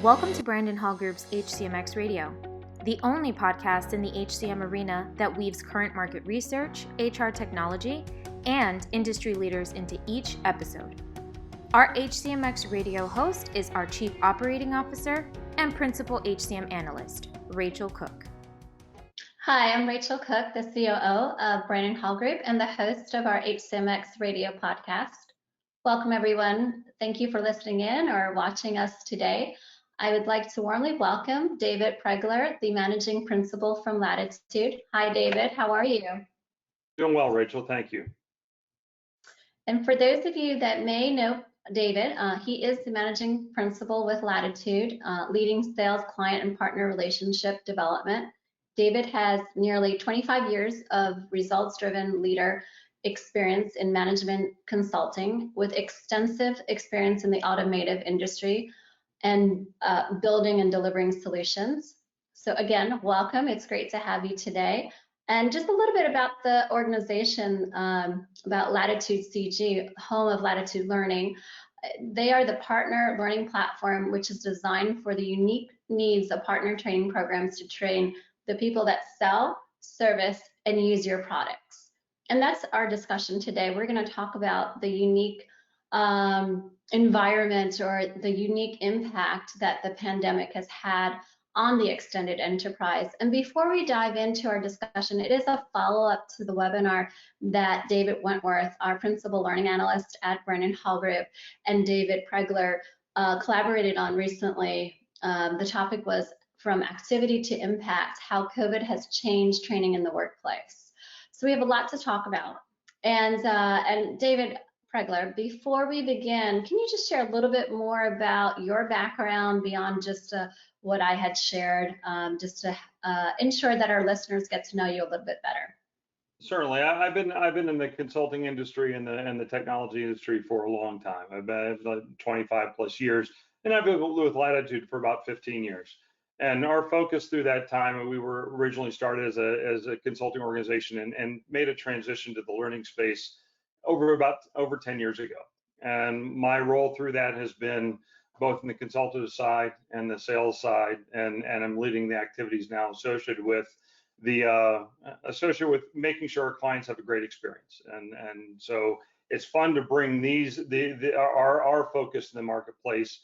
Welcome to Brandon Hall Group's HCMx Radio, the only podcast in the HCM arena that weaves current market research, HR technology, and industry leaders into each episode. Our HCMx Radio host is our Chief Operating Officer and Principal HCM Analyst, Rachel Cook. Hi, I'm Rachel Cook, the COO of Brandon Hall Group and the host of our HCMx Radio podcast. Welcome, everyone. Thank you for listening in or watching us today. I would like to warmly welcome David Pregler, the Managing Principal from Latitude. Hi, David. How are you? Doing well, Rachel. Thank you. And for those of you that may know David, he is the Managing Principal with Latitude, leading sales, client, and partner relationship development. David has nearly 25 years of results-driven leader experience in management consulting with extensive experience in the automotive industry and building and delivering solutions. So again, welcome. It's great to have you today. And just a little bit about the organization, about Latitude CG, home of Latitude Learning. They are the partner learning platform, which is designed for the unique needs of partner training programs to train the people that sell, service, and use your products. And that's our discussion today. We're going to talk about the unique environment or the unique impact that the pandemic has had on the extended enterprise. And before we dive into our discussion, it is a follow-up to the webinar that David Wentworth, our Principal Learning Analyst at Brandon Hall Group, and David Pregler collaborated on recently. The topic was From Activity to Impact, How COVID Has Changed Training in the Workplace. So we have a lot to talk about. And David Pregler, before we begin, can you just share a little bit more about your background beyond just what I had shared, just to ensure that our listeners get to know you a little bit better? Certainly, I've been in the consulting industry and the technology industry for a long time. I've been 25 plus years, and I've been with Latitude for about 15 years. And our focus through that time, we were originally started as a consulting organization and made a transition to the learning space over 10 years ago. And my role through that has been both in the consultative side and the sales side, and I'm leading the activities now associated with making sure our clients have a great experience. And so it's fun to bring our focus in the marketplace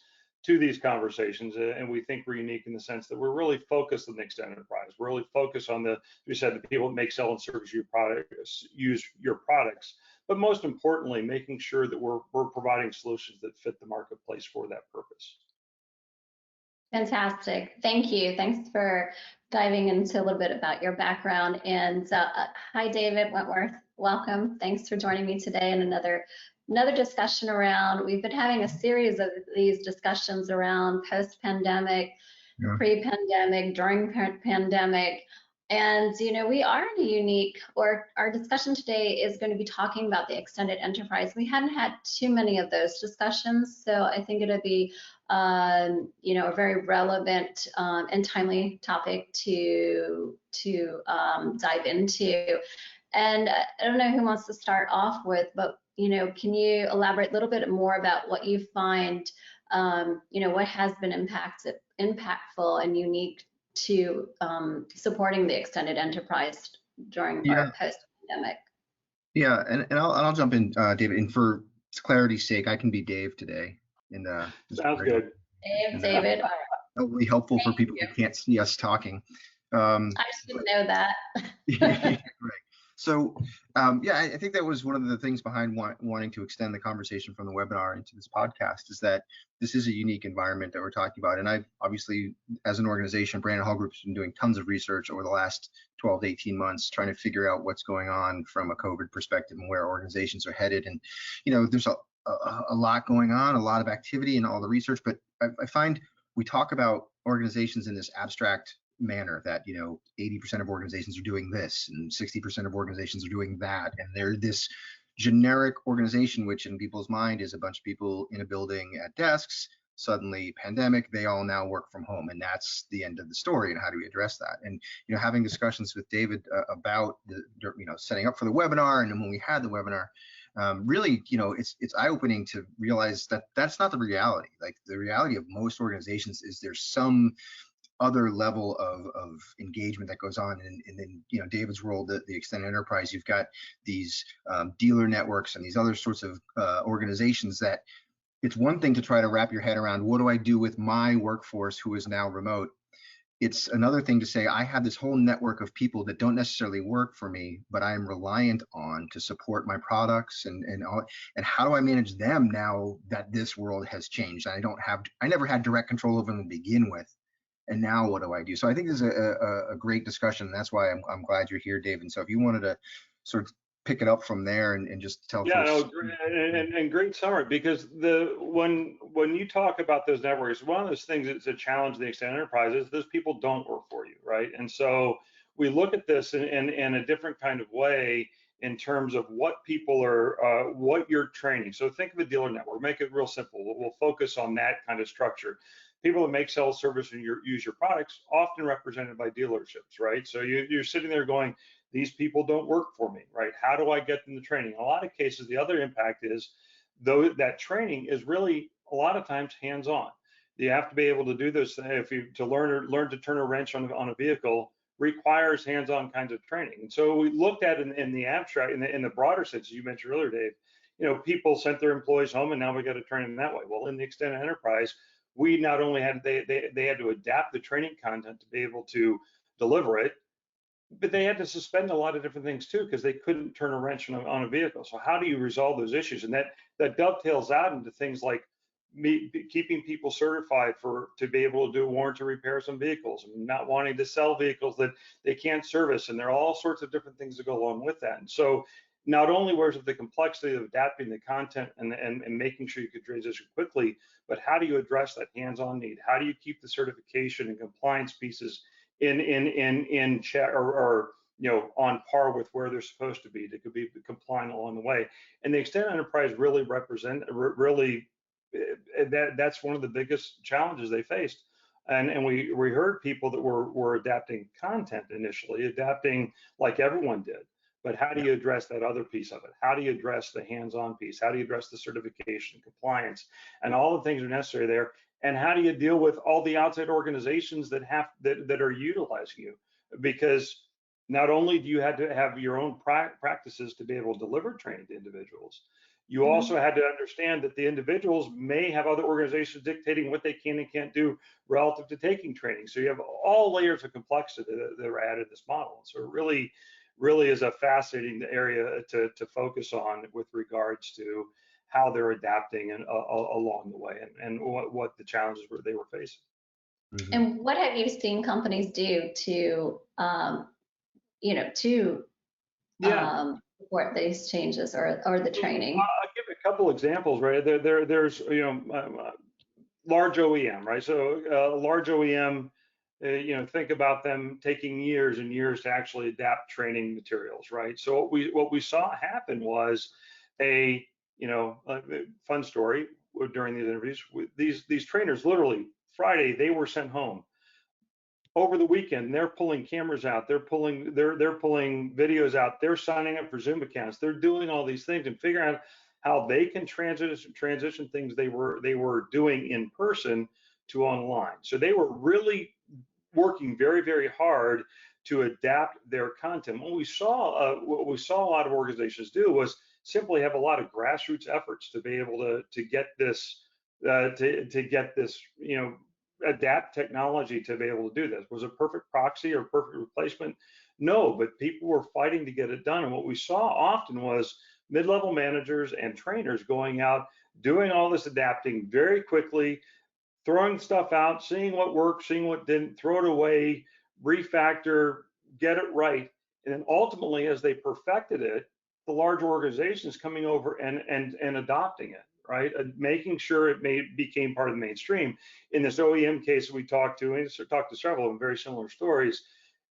to these conversations, and we think we're unique in the sense that we're really focused on the extended enterprise. We're really focused on the people that make, sell, and service your products, use your products, but most importantly, making sure that we're providing solutions that fit the marketplace for that purpose. Fantastic. Thank you. Thanks for diving into a little bit about your background. And hi, David Wentworth. Welcome. Thanks for joining me today in another discussion around, we've been having a series of these discussions around post-pandemic, pre-pandemic, during pandemic. And, we are in a unique, or our discussion today is going to be talking about the extended enterprise. We hadn't had too many of those discussions, so I think it'll be, a very relevant and timely topic to dive into. And I don't know who wants to start off with, but can you elaborate a little bit more about what you find, what has been impactful and unique to supporting the extended enterprise during our post-pandemic? Yeah, and I'll jump in, David. And for clarity's sake, I can be Dave today. Sounds good. David. That will be helpful for people who can't see us talking. I should know that. Right. So, I think that was one of the things behind wanting to extend the conversation from the webinar into this podcast, is that this is a unique environment that we're talking about. And I've obviously, as an organization, Brandon Hall Group's been doing tons of research over the last 12 to 18 months, trying to figure out what's going on from a COVID perspective and where organizations are headed. And, there's a lot going on, a lot of activity in all the research, but I find we talk about organizations in this abstract manner that 80% of organizations are doing this and 60% of organizations are doing that, and they're this generic organization, which in people's mind is a bunch of people in a building at desks. Suddenly pandemic, they all now work from home, and that's the end of the story. And how do we address that? And having discussions with David about setting up for the webinar, and then when we had the webinar, really, it's eye-opening to realize that that's not the reality. Like the reality of most organizations is there's some other level of engagement that goes on. And then, David's role, the extended enterprise, you've got these dealer networks and these other sorts of organizations that it's one thing to try to wrap your head around, what do I do with my workforce who is now remote? It's another thing to say, I have this whole network of people that don't necessarily work for me, but I am reliant on to support my products and how do I manage them now that this world has changed? I never had direct control over them to begin with. And now what do I do? So I think this is a great discussion. And that's why I'm glad you're here, Dave. And so if you wanted to sort of pick it up from there and just tell Yeah, folks. no, and great summary, because when you talk about those networks, one of those things that's a challenge in the extended enterprise is those people don't work for you, right? And so we look at this in a different kind of way in terms of what people are, what you're training. So think of a dealer network, make it real simple. We'll focus on that kind of structure. People that make, sell, service, and use your products, often represented by dealerships, right? So you're sitting there going, these people don't work for me, right? How do I get them the training? In a lot of cases, the other impact is, though, that training is really a lot of times hands-on. You have to be able to do those things. To learn to turn a wrench on a vehicle requires hands-on kinds of training. And so we looked at in the abstract, in the broader sense, as you mentioned earlier, Dave, people sent their employees home and now we got to train them that way. Well, in the extended enterprise, we not only had they had to adapt the training content to be able to deliver it, but they had to suspend a lot of different things too, because they couldn't turn a wrench on a vehicle. So how do you resolve those issues? And that dovetails out into things like keeping people certified to be able to do warranty repairs on vehicles, and not wanting to sell vehicles that they can't service. And there are all sorts of different things that go along with that. And so not only was it the complexity of adapting the content and making sure you could transition quickly, but how do you address that hands-on need? How do you keep the certification and compliance pieces in check, or on par with where they're supposed to be? They could be compliant along the way. And the extended enterprise really that's one of the biggest challenges they faced. And we heard people that were adapting content initially, adapting like everyone did. But how do you address that other piece of it? How do you address the hands-on piece? How do you address the certification, compliance, and all the things that are necessary there? And how do you deal with all the outside organizations that are utilizing you? Because not only do you have to have your own practices to be able to deliver training to individuals, you also had to understand that the individuals may have other organizations dictating what they can and can't do relative to taking training. So you have all layers of complexity that are added to this model. So it really is a fascinating area to focus on with regards to how they're adapting along the way, and what the challenges they were facing. Mm-hmm. And what have you seen companies do to support these changes or the training? I'll give a couple examples, right? There's large OEM, right? So large OEM, think about them taking years and years to actually adapt training materials, right? So what we saw happen was a fun story during these interviews. These trainers, literally Friday, they were sent home. Over the weekend, they're pulling cameras out, they're pulling videos out, they're signing up for Zoom accounts, they're doing all these things and figuring out how they can transition things they were doing in person to online. So they were really working very, very hard to adapt their content. What we saw a lot of organizations do was simply have a lot of grassroots efforts to be able to get this adapt technology to be able to do this. Was it perfect proxy or perfect replacement? No, but people were fighting to get it done. And what we saw often was mid-level managers and trainers going out, doing all this adapting very quickly, throwing stuff out, seeing what worked, seeing what didn't, throw it away, refactor, get it right. And then ultimately, as they perfected it, the large organizations coming over and adopting it, right? Making sure it became part of the mainstream. In this OEM case we talked to several of them, very similar stories.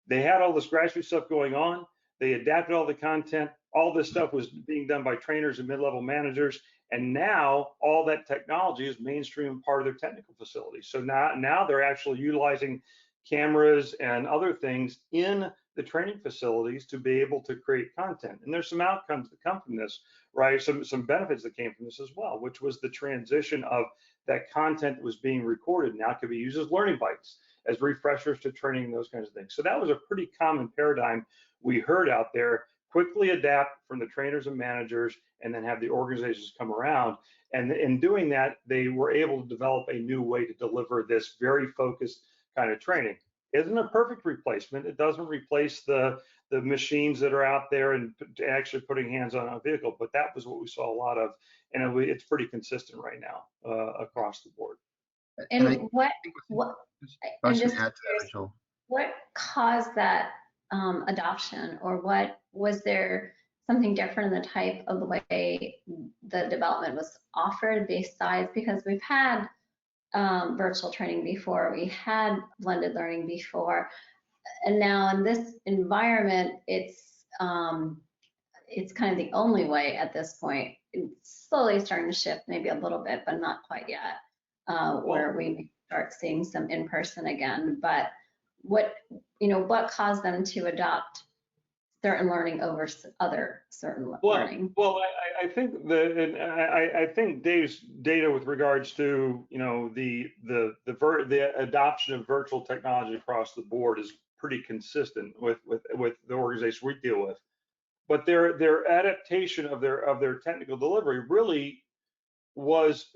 They had all this grassroots stuff going on. They adapted all the content. All this stuff was being done by trainers and mid-level managers. And now all that technology is mainstream part of their technical facilities. So now they're actually utilizing cameras and other things in the training facilities to be able to create content. And there's some outcomes that come from this, right? Some benefits that came from this as well, which was the transition of that content that was being recorded now could be used as learning bites, as refreshers to training, those kinds of things. So that was a pretty common paradigm we heard out there. Quickly adapt from the trainers and managers, and then have the organizations come around. And in doing that, they were able to develop a new way to deliver this very focused kind of training. Isn't a perfect replacement. It doesn't replace the machines that are out there and actually putting hands on a vehicle, but that was what we saw a lot of, and it's pretty consistent right now across the board. And I what I I'm should just add to that, curious, Rachel. what caused that adoption, or what was there something different in the type of the way the development was offered besides, because we've had virtual training before, we had blended learning before, and now in this environment, it's kind of the only way at this point. It's slowly starting to shift, maybe a little bit, but not quite yet, where we start seeing some in person again. But what caused them to adopt certain learning over other certain learning? Well, I think I think Dave's data with regards to the adoption of virtual technology across the board is pretty consistent with the organization we deal with. But their adaptation of their technical delivery really was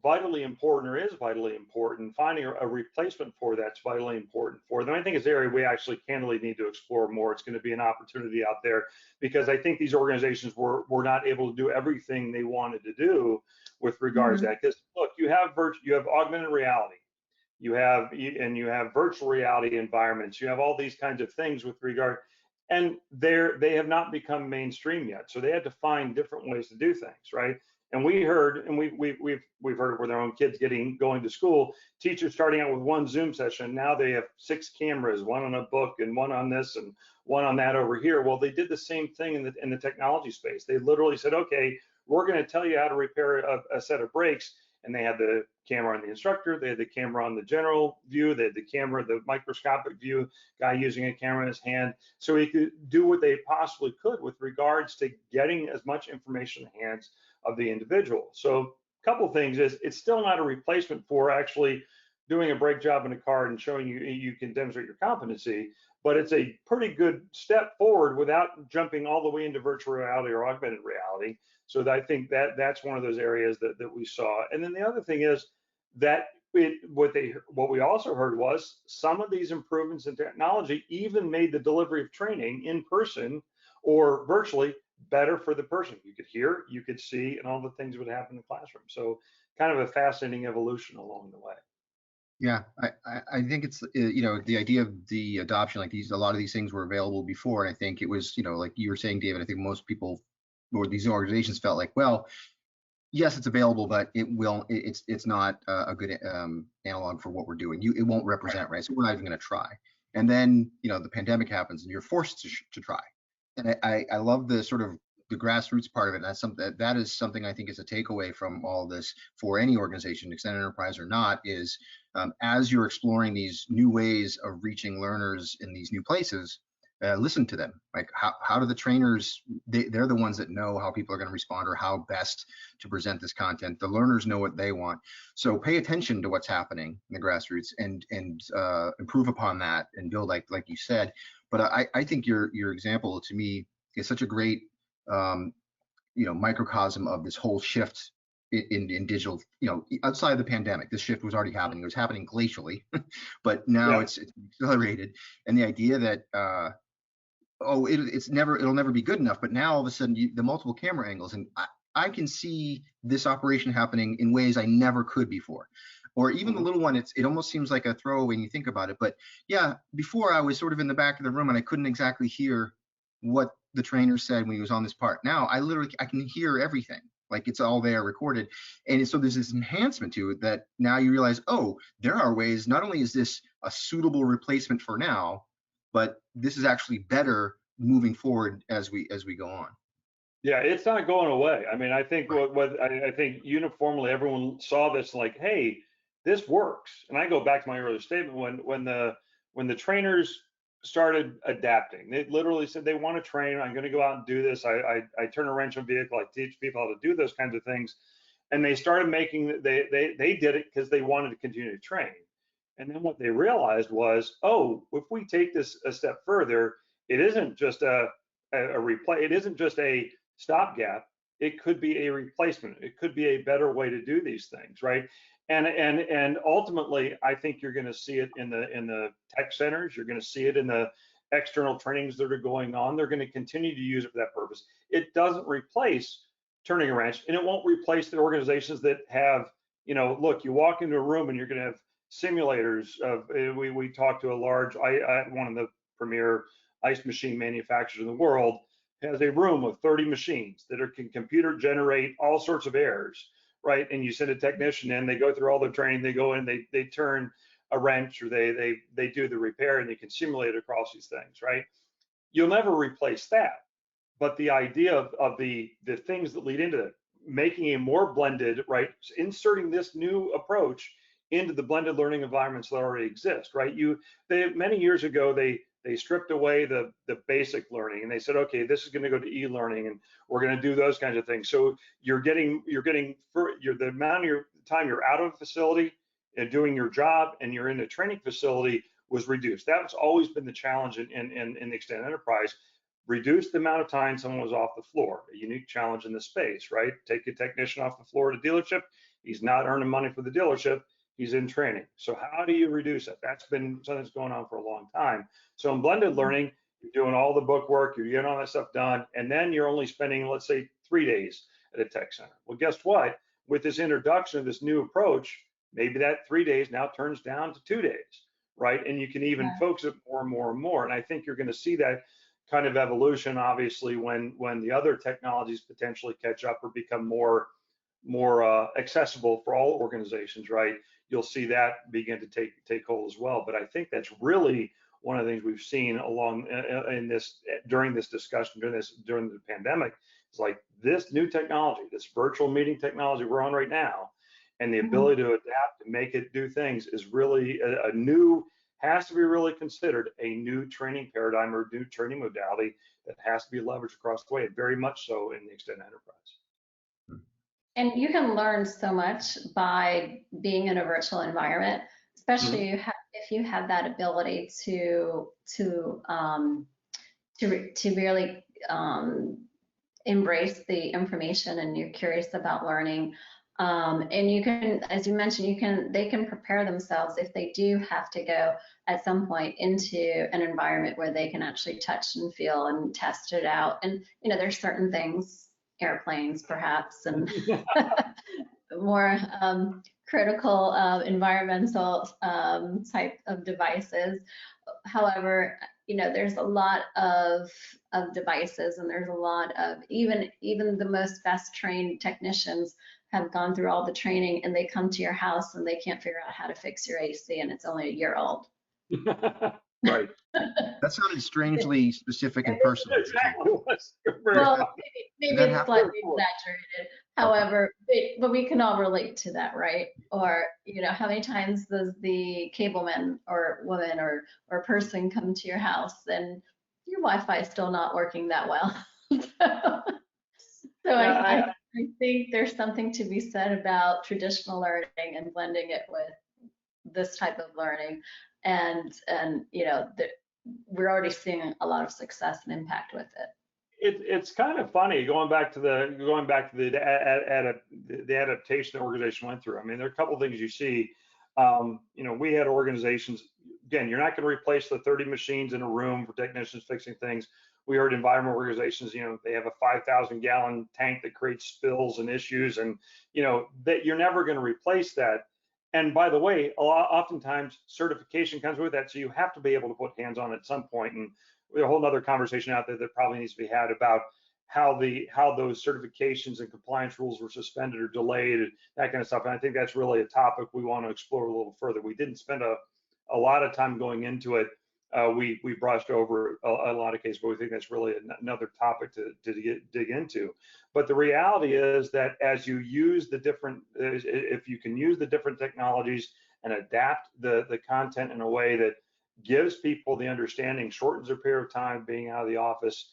vitally important, or is vitally important. Finding a replacement for that's vitally important for them. I think it's an area we actually candidly need to explore more. It's going to be an opportunity out there, because I think these organizations were not able to do everything they wanted to do with regards to that. Because look, you have augmented reality, you have virtual reality environments, you have all these kinds of things with regard, and they have not become mainstream yet. So they had to find different ways to do things, right? And we've heard it with our own kids going to school, teachers starting out with one Zoom session. Now they have 6 cameras, one on a book and one on this and one on that over here. Well, they did the same thing in the technology space. They literally said, okay, we're going to tell you how to repair a set of brakes. And they had the camera on the instructor, they had the camera on the general view, they had the microscopic view, guy using a camera in his hand. So he could do what they possibly could with regards to getting as much information in the hands of the individual. So a couple things is, it's still not a replacement for actually doing a brake job in a car and showing you can demonstrate your competency, but it's a pretty good step forward without jumping all the way into virtual reality or augmented reality. So I think that's one of those areas that we saw. And then the other thing is that what we also heard was some of these improvements in technology even made the delivery of training in person or virtually better for the person. You could hear, you could see, and all the things would happen in the classroom. So kind of a fascinating evolution along the way. Yeah, I think it's the idea of the adoption, like a lot of these things were available before, and I think it was like you were saying, David. I think most people or these organizations felt like, well, yes, it's available, but it's not a good analog for what we're doing. It won't represent, right? So we're not even going to try. And then the pandemic happens, and you're forced to try. And I love the sort of the grassroots part of it. And that's something that is something I think is a takeaway from all this for any organization, extended enterprise or not, is as you're exploring these new ways of reaching learners in these new places, listen to them. Like how do the trainers, they're the ones that know how people are going to respond or how best to present this content. The learners know what they want. So pay attention to what's happening in the grassroots and improve upon that and build like you said. But I think your example to me is such a great microcosm of this whole shift in digital. Outside of the pandemic, this shift was already happening. It was happening glacially, but now it's accelerated. And the idea that it'll never be good enough. But now all of a sudden, the multiple camera angles, and I can see this operation happening in ways I never could before. Or even the little one, it almost seems like a throwaway when you think about it. But yeah, before I was sort of in the back of the room and I couldn't exactly hear what the trainer said when he was on this part. Now I can hear everything. Like it's all there recorded. And so there's this enhancement to it that now you realize, oh, there are ways, not only is this a suitable replacement for now, but this is actually better moving forward as we go on. Yeah, it's not going away. I mean, I think I think uniformly everyone saw this like, hey, this works. And I go back to my earlier statement when the trainers started adapting. They literally said they want to train. I'm going to go out and do this. I turn a wrench on a vehicle. I teach people how to do those kinds of things. And they started making, they did it because they wanted to continue to train. And then what they realized was, oh, if we take this a step further, it isn't just a replay. It isn't just a stopgap. It could be a replacement. It could be a better way to do these things, right? And ultimately, I think you're going to see it in the tech centers. You're going to see it in the external trainings that are going on. They're going to continue to use it for that purpose. It doesn't replace turning a wrench, and it won't replace the organizations that have, look, you walk into a room and you're going to have simulators of. We talked to a large, one of the premier ice machine manufacturers in the world has a room of 30 machines that can computer generate all sorts of errors, right? And you send a technician in, they go through all their training, they go in, they turn a wrench, or they do the repair, and they can simulate across these things, right? You'll never replace that. But the idea of the things that lead into it, making a more blended, right, inserting this new approach into the blended learning environments that already exist, right? Many years ago, they stripped away the basic learning, and they said, okay, this is going to go to e-learning, and we're going to do those kinds of things. So the amount of your time you're out of a facility and doing your job, and you're in a training facility, was reduced. That's always been the challenge in the extended enterprise. Reduce the amount of time someone was off the floor, a unique challenge in the space, right? Take a technician off the floor at a dealership. He's not earning money for the dealership. He's in training. So how do you reduce it? That's been something that's going on for a long time. So in blended learning, you're doing all the book work, you're getting all that stuff done, and then you're only spending, let's say, 3 days at a tech center. Well, guess what? With this introduction of this new approach, maybe that 3 days now turns down to 2 days, right? And you can even focus it more and more and more. And I think you're going to see that kind of evolution, obviously, when the other technologies potentially catch up or become more accessible for all organizations, right? You'll see that begin to take hold as well. But I think that's really one of the things we've seen during this discussion, during the pandemic, is like this new technology, this virtual meeting technology we're on right now, and the ability to adapt and make it do things is really has to be really considered a new training paradigm or new training modality that has to be leveraged across the way, very much so in the extended enterprise. And you can learn so much by being in a virtual environment, especially if you have that ability to really embrace the information, and you're curious about learning. And you can, as you mentioned, they can prepare themselves if they do have to go at some point into an environment where they can actually touch and feel and test it out. And there's certain things, airplanes perhaps, and more critical environmental type of devices. However, there's a lot of devices, and there's a lot of even the most best trained technicians have gone through all the training, and they come to your house and they can't figure out how to fix your AC, and it's only a year old. Right. That sounded strangely specific and personal. Well, maybe it's slightly exaggerated. However, but we can all relate to that, right? Or, how many times does the cableman or woman or person come to your house and your Wi-Fi is still not working that well? So I think there's something to be said about traditional learning and blending it with this type of learning, and we're already seeing a lot of success and impact with it. It's kind of funny going back to the adaptation the organization went through. I mean, there are a couple of things you see. We had organizations. Again, you're not going to replace the 30 machines in a room for technicians fixing things. We heard environment organizations, they have a 5,000 gallon tank that creates spills and issues, and that you're never going to replace that. And by the way, oftentimes certification comes with that, so you have to be able to put hands on it at some point. And there's a whole other conversation out there that probably needs to be had about how those certifications and compliance rules were suspended or delayed, and that kind of stuff. And I think that's really a topic we want to explore a little further. We didn't spend a lot of time going into it. We brushed over a lot of cases, but we think that's really another topic to dig into. But the reality is that as you use if you can use the different technologies and adapt the content in a way that gives people the understanding, shortens their period of time being out of the office,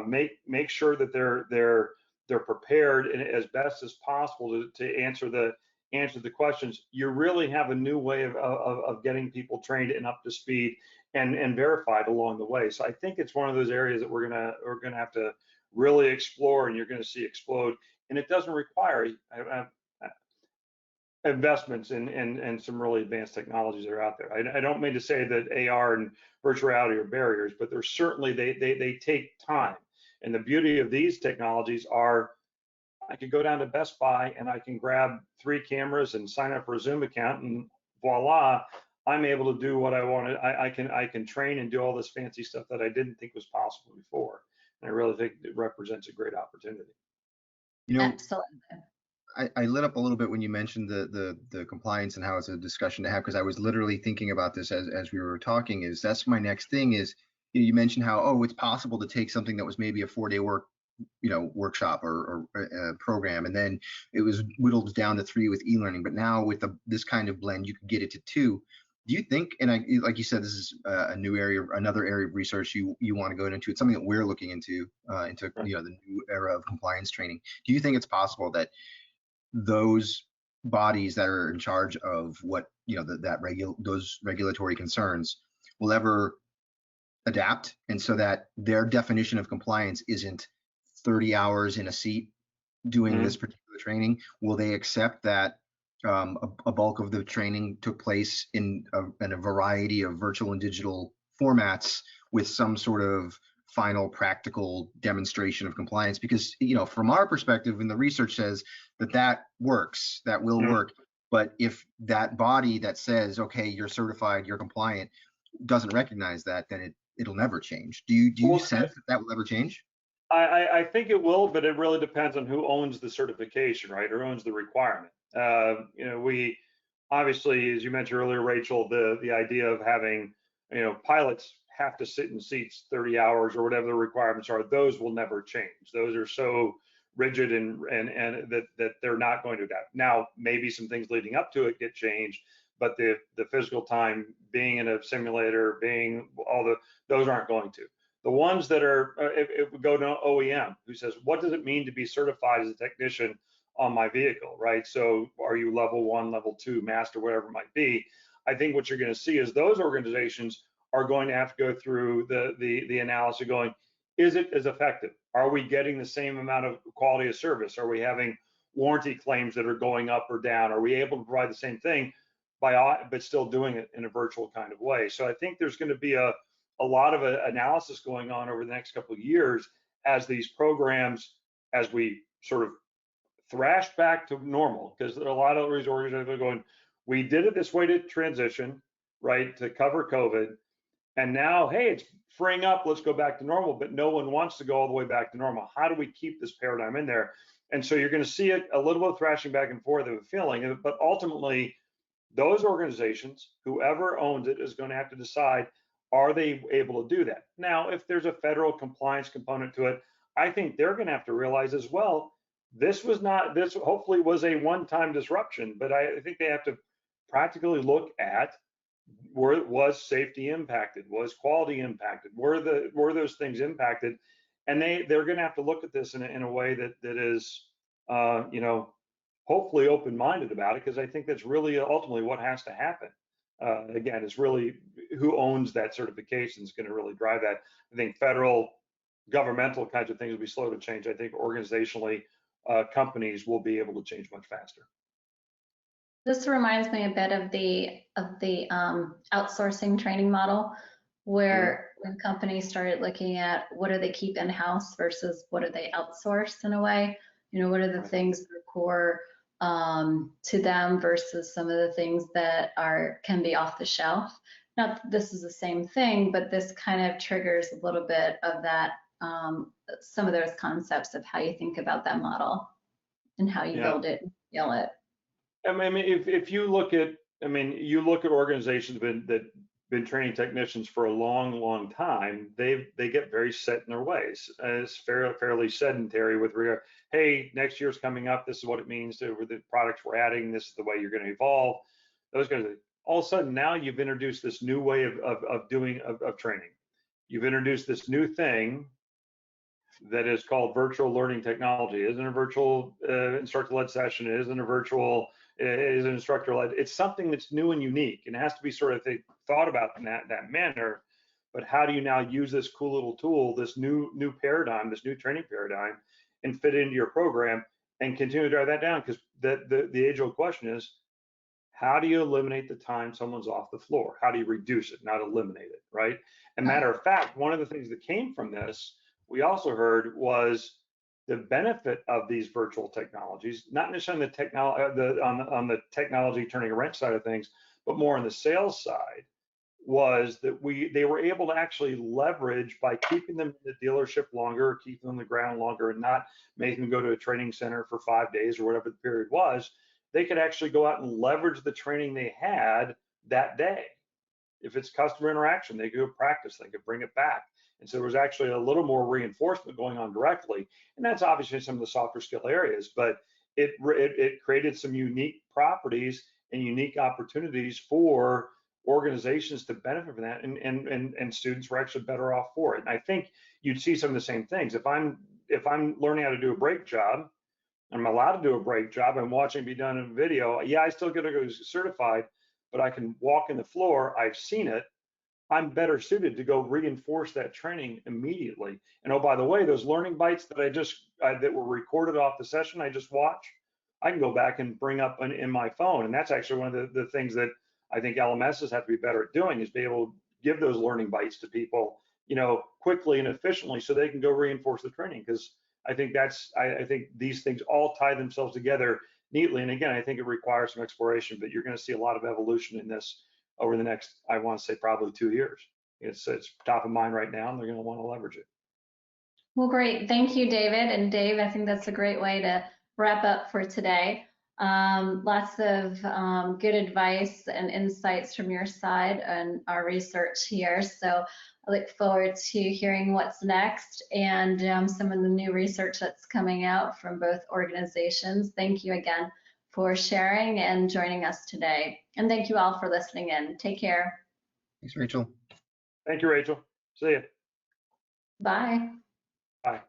make sure that they're prepared and as best as possible to answer the questions. You really have a new way of getting people trained and up to speed and verified along the way. So I think it's one of those areas that we're gonna have to really explore, and you're going to see explode. And it doesn't require investments in some really advanced technologies that are out there. I don't mean to say that AR and virtual reality are barriers, but they're certainly they take time. And the beauty of these technologies are, I could go down to Best Buy and I can grab 3 cameras and sign up for a Zoom account, and voila, I'm able to do what I wanted. I can train and do all this fancy stuff that I didn't think was possible before. And I really think it represents a great opportunity. You know, Absolutely. I lit up a little bit when you mentioned the compliance and how it's a discussion to have, because I was literally thinking about this as we were talking. Is that's my next thing is, you mentioned how, oh, it's possible to take something that was maybe a 4-day workshop or program, and then it was whittled down to 3 with e-learning. But now with this kind of blend, you can get it to 2. Do you think, and like you said, this is a new area, another area of research you want to go into. It's something that we're looking into Right. the new era of compliance training. Do you think it's possible that those bodies that are in charge of what those regulatory concerns will ever adapt, and so that their definition of compliance isn't 30 hours in a seat doing Mhm. this particular training? Will they accept that a bulk of the training took place in a variety of virtual and digital formats with some sort of final practical demonstration of compliance? Because from our perspective, and the research says that works, that will Mhm. work. But if that body that says, okay, you're certified, you're compliant, doesn't recognize that, then it'll never change. Do you Well, sense that will ever change? I think it will, but it really depends on who owns the certification, right, or owns the requirement. We obviously, as you mentioned earlier, Rachel, the idea of having, pilots have to sit in seats 30 hours or whatever the requirements are, those will never change. Those are so rigid and that they're not going to adapt. Now, maybe some things leading up to it get changed, but the physical time being in a simulator, being those aren't going to. The ones that are, if we go to OEM, who says, what does it mean to be certified as a technician on my vehicle, right? So are you level 1, level 2, master, whatever it might be? I think what you're going to see is those organizations are going to have to go through the analysis going, is it as effective? Are we getting the same amount of quality of service? Are we having warranty claims that are going up or down? Are we able to provide the same thing but still doing it in a virtual kind of way? So I think there's going to be a lot of analysis going on over the next couple of years as these programs, as we sort of thrash back to normal, because a lot of these organizations are going, we did it this way to transition, right, to cover COVID, and now, hey, it's freeing up, let's go back to normal, but no one wants to go all the way back to normal. How do we keep this paradigm in there? And so you're going to see a little bit of thrashing back and forth of a feeling, but ultimately, those organizations, whoever owns it, is going to have to decide, are they able to do that? Now, if there's a federal compliance component to it, I think they're going to have to realize as well, this hopefully was a one-time disruption, but I think they have to practically look at, was safety impacted? Was quality impacted? Were those things impacted? And they're going to have to look at this in a way that is, hopefully open-minded about it, because I think that's really ultimately what has to happen. Again, it's really who owns that certification is going to really drive that. I think federal, governmental kinds of things will be slow to change. I think organizationally, companies will be able to change much faster. This reminds me a bit of the outsourcing training model, where when companies started looking at what do they keep in-house versus what do they outsource in a way, what are the Right. things that are core to them versus some of the things that can be off the shelf. Not that this is the same thing, but this kind of triggers a little bit of that, some of those concepts of how you think about that model and how you build it and scale it. I mean, if you look at, you look at organizations that been training technicians for a long time, they get very set in their ways. It's fairly sedentary with regard, hey, next year's coming up, this is what it means to the products we're adding, this is the way you're going to evolve. Those guys, all of a sudden now you've introduced this new way of doing training. You've introduced this new thing that is called virtual learning technology. It isn't a virtual instructor-led session. It isn't a virtual, it is an instructor-led. It's something that's new and unique, and it has to be sort of thought about in that manner. But how do you now use this cool little tool, this new paradigm, this new training paradigm, and fit it into your program and continue to drive that down? Because the age-old question is, how do you eliminate the time someone's off the floor? How do you reduce it, not eliminate it, right? And matter of fact, one of the things that came from this, we also heard, was the benefit of these virtual technologies, not necessarily on the technology turning a wrench side of things, but more on the sales side, was that they were able to actually leverage by keeping them in the dealership longer, keeping them on the ground longer, and not making them go to a training center for 5 days or whatever the period was. They could actually go out and leverage the training they had that day. If it's customer interaction, they could practice, they could bring it back. And so there was actually a little more reinforcement going on directly. And that's obviously some of the softer skill areas, but it created some unique properties and unique opportunities for organizations to benefit from that, and students were actually better off for it. And I think you'd see some of the same things. If I'm learning how to do a brake job, I'm allowed to do a brake job, I'm watching it be done in video. Yeah, I still get to go certified, but I can walk in the floor, I've seen it. I'm better suited to go reinforce that training immediately. And oh, by the way, those learning bites that that were recorded off the session I just watched, I can go back and bring up in my phone. And that's actually one of the things that I think LMSs have to be better at doing, is be able to give those learning bites to people, quickly and efficiently, so they can go reinforce the training. Because I think I think these things all tie themselves together neatly. And again, I think it requires some exploration, but you're going to see a lot of evolution in this over the next, I want to say, probably 2 years. It's top of mind right now, and they're going to want to leverage it. Well, great. Thank you, David. And Dave, I think that's a great way to wrap up for today. Lots of good advice and insights from your side and our research here. So I look forward to hearing what's next and some of the new research that's coming out from both organizations. Thank you again for sharing and joining us today. And thank you all for listening in. Take care. Thanks, Rachel. Thank you, Rachel. See you. Bye. Bye.